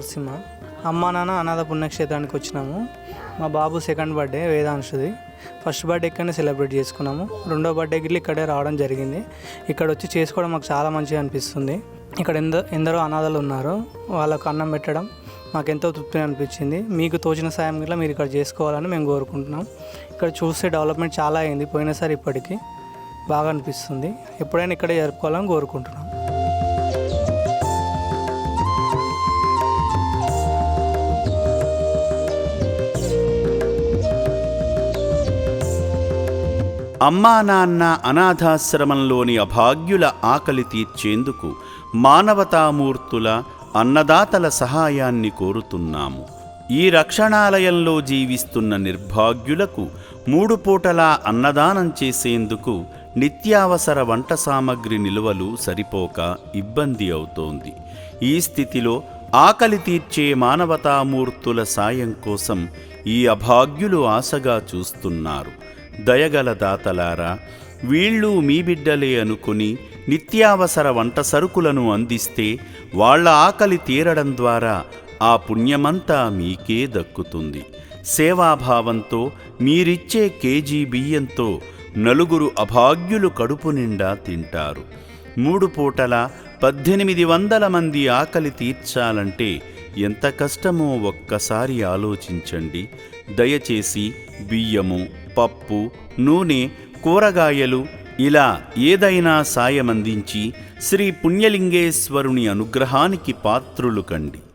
నరసింహ. అమ్మ నాన్న అనాథ పుణ్యక్షేత్రానికి వచ్చినాము. మా బాబు సెకండ్ బర్త్డే వేదాంశుది. ఫస్ట్ బర్త్డే ఇక్కడనే సెలబ్రేట్ చేసుకున్నాము. రెండో బర్త్డేకి ఇక్కడే రావడం జరిగింది. ఇక్కడ వచ్చి చేసుకోవడం మాకు చాలా మంచిగా అనిపిస్తుంది. ఇక్కడ ఎందరో అనాథలు ఉన్నారు. వాళ్ళకు అన్నం పెట్టడం మాకెంతో తృప్తిగా అనిపించింది. మీకు తోచిన సాయం గిట్లా మీరు ఇక్కడ చేసుకోవాలని మేము కోరుకుంటున్నాం. ఇక్కడ చూస్తే డెవలప్మెంట్ చాలా అయింది పోయినసారి ఇప్పటికీ. బాగా అనిపిస్తుంది. ఎప్పుడైనా ఇక్కడే జరుపుకోవాలని కోరుకుంటున్నాం. అమ్మా నాన్న అనాథాశ్రమంలోని అభాగ్యుల ఆకలి తీర్చేందుకు మానవతామూర్తుల అన్నదాతల సహాయాన్ని కోరుతున్నాము. ఈ రక్షణాలయంలో జీవిస్తున్న నిర్భాగ్యులకు 3 పూటలా అన్నదానం చేసేందుకు నిత్యావసర వంట సామగ్రి నిల్వలు సరిపోక ఇబ్బంది అవుతోంది. ఈ స్థితిలో ఆకలి తీర్చే మానవతామూర్తుల సాయం కోసం ఈ అభాగ్యులు ఆశగా చూస్తున్నారు. దయగల దాతలారా, వీళ్ళు మీ బిడ్డలే అనుకుని నిత్యావసర వంట సరుకులను అందిస్తే వాళ్ళ ఆకలి తీరడం ద్వారా ఆ పుణ్యమంతా మీకే దక్కుతుంది. సేవాభావంతో మీరిచ్చే కేజీ బియ్యంతో 4 అభాగ్యులు కడుపు నిండా తింటారు. 3 పూటల 1800 మంది ఆకలి తీర్చాలంటే ఎంత కష్టమో ఒక్కసారి ఆలోచించండి. దయచేసి బియ్యము, పప్పు, నూనె, కూరగాయలు ఇలా ఏదైనా సాయమందించి శ్రీ పుణ్యలింగేశ్వరుని అనుగ్రహానికి పాత్రులు కండి.